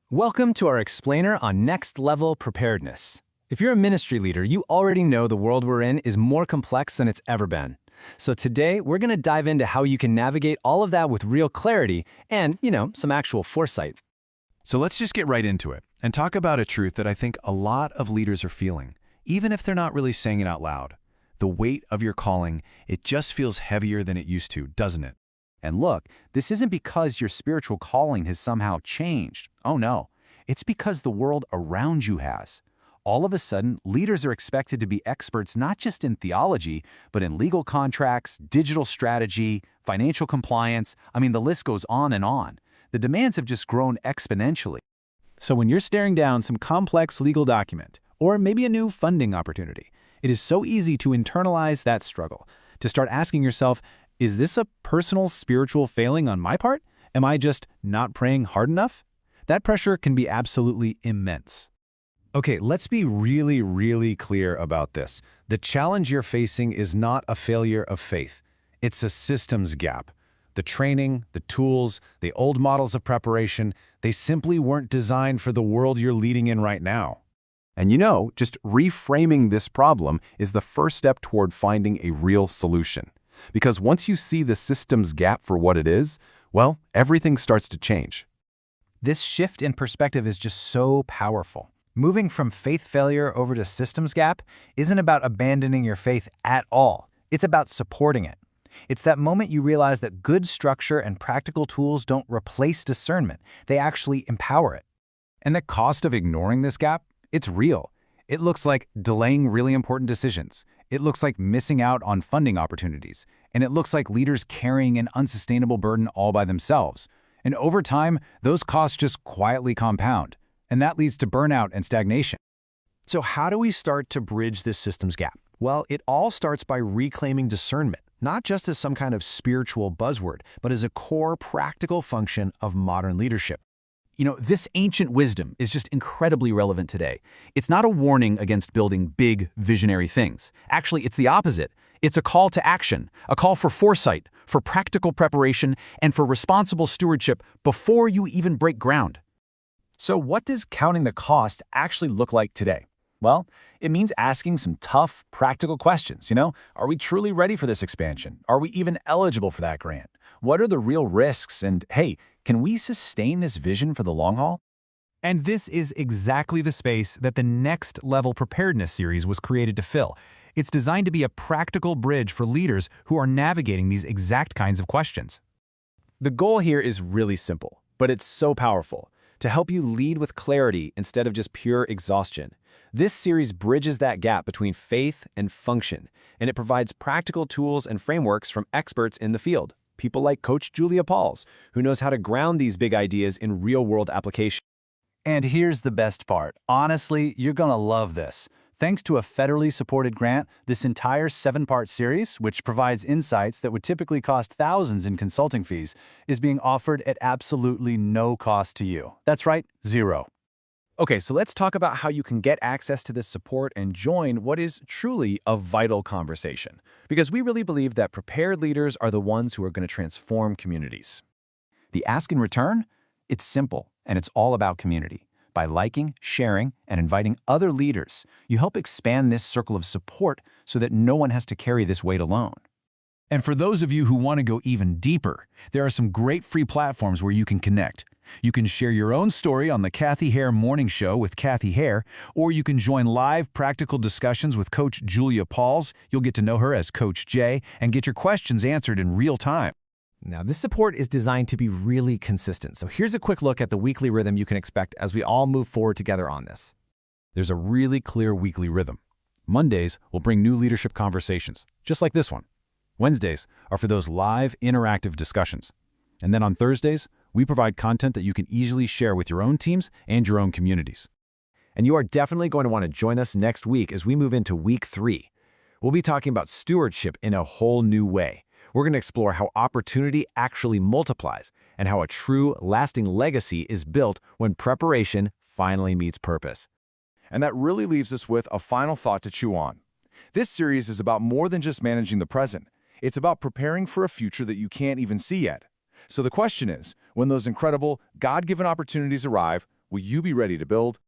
Welcome to our explainer on Next Level Preparedness. If you're a ministry leader, you already know the world we're in is more complex than it's ever been. So today, we're going to dive into how you can navigate all of that with real clarity and, some actual foresight. So let's just get right into it and talk about a truth that I think a lot of leaders are feeling, even if they're not really saying it out loud. The weight of your calling, it just feels heavier than it used to, doesn't it? And look, this isn't because your spiritual calling has somehow changed. Oh no, it's because the world around you has. All of a sudden, leaders are expected to be experts not just in theology, but in legal contracts, digital strategy, financial compliance. The list goes on and on. The demands have just grown exponentially. So when you're staring down some complex legal document, or maybe a new funding opportunity, it is so easy to internalize that struggle, to start asking yourself, is this a personal spiritual failing on my part? Am I just not praying hard enough? That pressure can be absolutely immense. Okay, let's be really clear about this. The challenge you're facing is not a failure of faith. It's a systems gap. The training, the tools, the old models of preparation, they simply weren't designed for the world you're leading in right now. And just reframing this problem is the first step toward finding a real solution. Because once you see the systems gap for what it is, well, everything starts to change. This shift in perspective is just so powerful. Moving from faith failure over to systems gap isn't about abandoning your faith at all. It's about supporting it. It's that moment you realize that good structure and practical tools don't replace discernment. They actually empower it. And the cost of ignoring this gap, it's real. It looks like delaying really important decisions. It looks like missing out on funding opportunities. And it looks like leaders carrying an unsustainable burden all by themselves. And over time, those costs just quietly compound. And that leads to burnout and stagnation. So how do we start to bridge this systems gap? Well, it all starts by reclaiming discernment, not just as some kind of spiritual buzzword, but as a core practical function of modern leadership. This ancient wisdom is just incredibly relevant today. It's not a warning against building big, visionary things. Actually, it's the opposite. It's a call to action, a call for foresight, for practical preparation, and for responsible stewardship before you even break ground. So what does counting the cost actually look like today? Well, it means asking some tough, practical questions. Are we truly ready for this expansion? Are we even eligible for that grant? What are the real risks? And hey, can we sustain this vision for the long haul? And this is exactly the space that the Next Level Preparedness series was created to fill. It's designed to be a practical bridge for leaders who are navigating these exact kinds of questions. The goal here is really simple, but it's so powerful. To help you lead with clarity instead of just pure exhaustion. This series bridges that gap between faith and function, and it provides practical tools and frameworks from experts in the field. People like Coach Julia Pauls, who knows how to ground these big ideas in real-world application. And here's the best part. Honestly, you're going to love this. Thanks to a federally supported grant, this entire 7-part series, which provides insights that would typically cost thousands in consulting fees, is being offered at absolutely no cost to you. That's right, zero. Okay, so let's talk about how you can get access to this support and join what is truly a vital conversation. Because we really believe that prepared leaders are the ones who are going to transform communities. The ask in return? It's simple, and it's all about community. By liking, sharing, and inviting other leaders, you help expand this circle of support so that no one has to carry this weight alone. And for those of you who want to go even deeper, there are some great free platforms where you can connect. You can share your own story on the Kathy Hare Morning Show with Kathy Hare, or you can join live practical discussions with Coach Julia Pauls. You'll get to know her as Coach J and get your questions answered in real time. Now, this support is designed to be really consistent. So here's a quick look at the weekly rhythm you can expect as we all move forward together on this. There's a really clear weekly rhythm. Mondays will bring new leadership conversations, just like this one. Wednesdays are for those live, interactive discussions. And then on Thursdays, we provide content that you can easily share with your own teams and your own communities. And you are definitely going to want to join us next week as we move into week 3. We'll be talking about stewardship in a whole new way. We're going to explore how opportunity actually multiplies and how a true, lasting legacy is built when preparation finally meets purpose. And that really leaves us with a final thought to chew on. This series is about more than just managing the present. It's about preparing for a future that you can't even see yet. So the question is, when those incredible, God-given opportunities arrive, will you be ready to build?